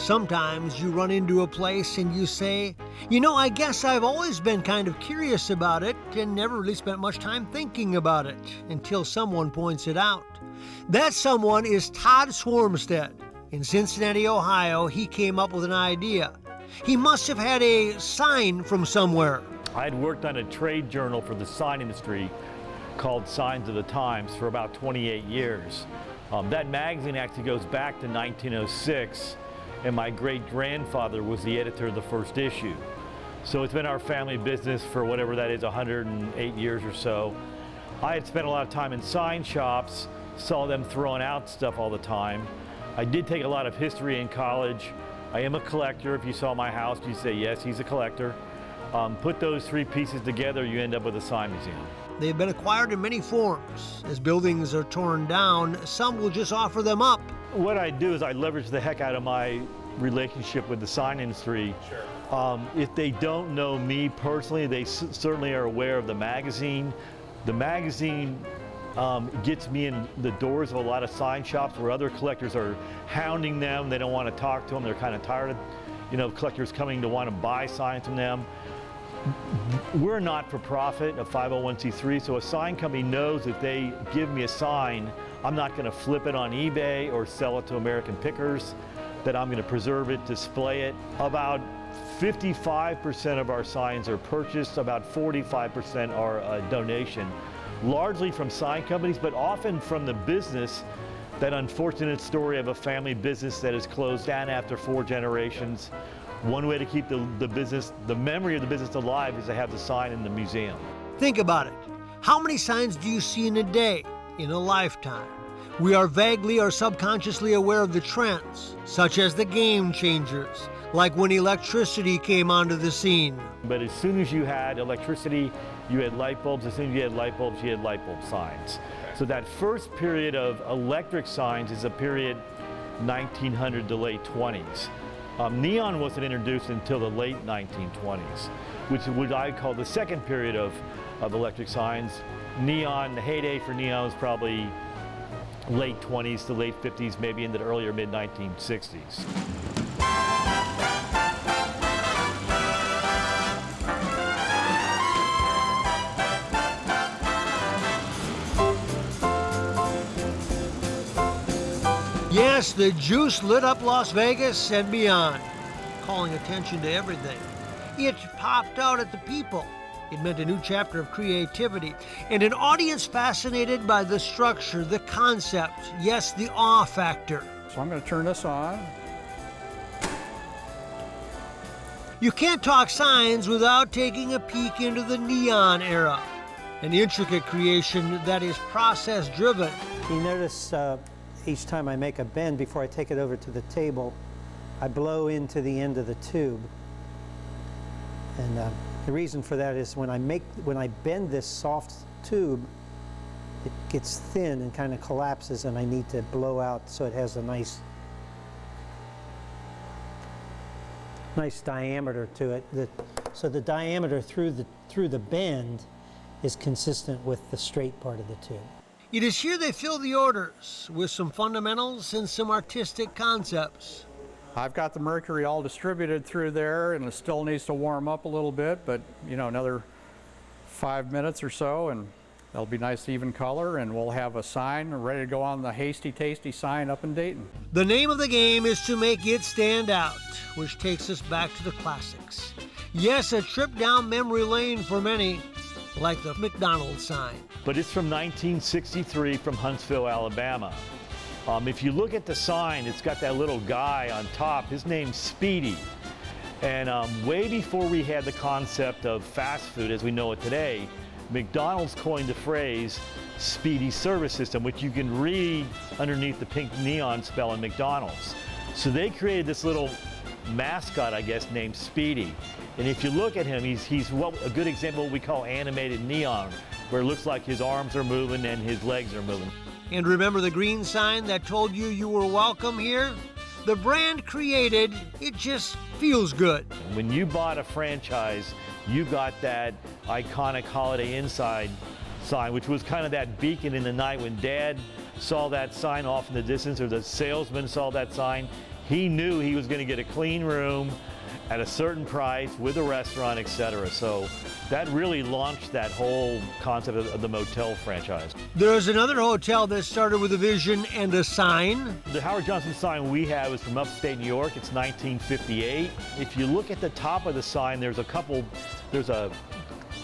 Sometimes you run into a place and you say, you know, I guess I've always been kind of curious about it and never really spent much time thinking about it until someone points it out. That someone is Tod Swormstedt. In Cincinnati, Ohio, he came up with an idea. He must have had a sign from somewhere. I had worked on a trade journal for the sign industry called Signs of the Times for about 28 years. That magazine actually goes back to 1906, and my great-grandfather was the editor of the first issue. So it's been our family business for whatever that is, 108 years or so. I had spent a lot of time in sign shops, saw them throwing out stuff all the time. I did take a lot of history in college. I am a collector. If you saw my house, you'd say, yes, he's a collector. Put those three pieces together, you end up with a sign museum. They've been acquired in many forms. As buildings are torn down, some will just offer them up. What I do is I leverage the heck out of my relationship with the sign industry. Sure. If they don't know me personally, they certainly are aware of the magazine. The magazine gets me in the doors of a lot of sign shops where other collectors are hounding them. They don't want to talk to them. They're kind of tired of, collectors coming to want to buy signs from them. We're not for profit, a 501c3, so a sign company knows if they give me a sign, I'm not going to flip it on eBay or sell it to American pickers, that I'm going to preserve it, display it. About 55% of our signs are purchased, about 45% are a donation, largely from sign companies, but often from the business. That unfortunate story of a family business that is closed down after 4 generations. One way to keep the business, the memory of the business alive, is to have the sign in the museum. Think about it. How many signs do you see in a day, in a lifetime? We are vaguely or subconsciously aware of the trends, such as the game changers, like when electricity came onto the scene. But as soon as you had electricity, you had light bulbs. As soon as you had light bulbs, you had light bulb signs. So that first period of electric signs is a period 1900 to late 20s. Neon wasn't introduced until the late 1920s, which is what I call the second period of electric signs. Neon, the heyday for neon was probably late 20s to late 50s, maybe into the earlier mid-1960s. Yes, the juice lit up Las Vegas and beyond, calling attention to everything. It popped out at the people. It meant a new chapter of creativity and an audience fascinated by the structure, the concept, yes, the awe factor. So I'm going to turn this on. You can't talk signs without taking a peek into the neon era, an intricate creation that is process-driven. You notice each time I make a bend, before I take it over to the table, I blow into the end of the tube. And the reason for that is when I bend this soft tube, it gets thin and kind of collapses, and I need to blow out so it has a nice diameter to it. So the diameter through the bend is consistent with the straight part of the tube. It is here they fill the orders with some fundamentals and some artistic concepts. I've got the mercury all distributed through there, and it still needs to warm up a little bit, but another 5 minutes or so, and they'll be nice even color, and we'll have a sign ready to go on the Hasty Tasty sign up in Dayton. The name of the game is to make it stand out, which takes us back to the classics. Yes, a trip down memory lane for many, like the McDonald's sign. But it's from 1963 from Huntsville, Alabama. If you look at the sign, it's got that little guy on top. His name's Speedy. And way before we had the concept of fast food as we know it today, McDonald's coined the phrase Speedy Service System, which you can read underneath the pink neon spelling McDonald's. So they created this little mascot, I guess, named Speedy. And if you look at him, he's a good example of what we call animated neon, where it looks like his arms are moving and his legs are moving. And remember the green sign that told you were welcome here? The brand created, it just feels good. When you bought a franchise, you got that iconic Holiday Inside sign, which was kind of that beacon in the night when Dad saw that sign off in the distance, or the salesman saw that sign. He knew he was going to get a clean room at a certain price with a restaurant, etc. So that really launched that whole concept of the motel franchise. There's another hotel that started with a vision and a sign. The Howard Johnson sign we have is from upstate New York. It's 1958. If you look at the top of the sign, there's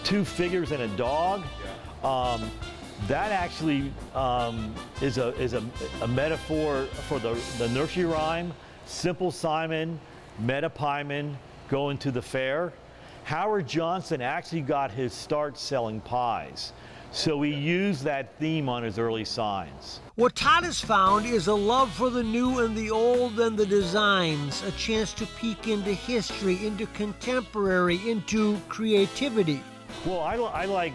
two figures and a dog. That actually is a metaphor for the nursery rhyme, Simple Simon, met a pieman, going to the fair. Howard Johnson actually got his start selling pies. So he used that theme on his early signs. What Tod has found is a love for the new and the old and the designs, a chance to peek into history, into contemporary, into creativity. Well, I like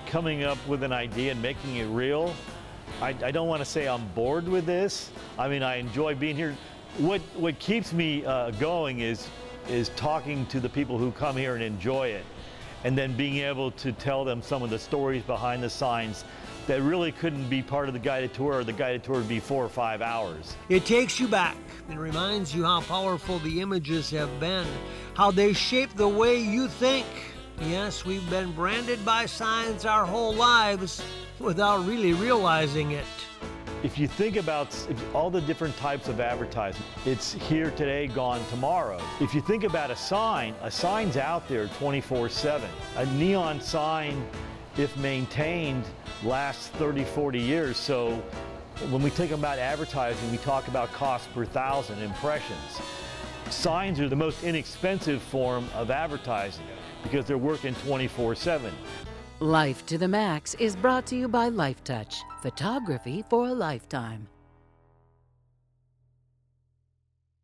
coming up with an idea and making it real. I don't want to say I'm bored with this. I mean, I enjoy being here. What keeps me going is talking to the people who come here and enjoy it, and then being able to tell them some of the stories behind the signs that really couldn't be part of the guided tour, or the guided tour would be 4 or 5 hours. It takes you back and reminds you how powerful the images have been, how they shape the way you think. Yes, we've been branded by signs our whole lives without really realizing it. If you think about all the different types of advertising, it's here today, gone tomorrow. If you think about a sign's out there 24/7. A neon sign, if maintained, lasts 30, 40 years. So when we think about advertising, we talk about cost per 1,000 impressions. Signs are the most inexpensive form of advertising because they're working 24/7. Life to the Max is brought to you by Life Touch, photography for a lifetime.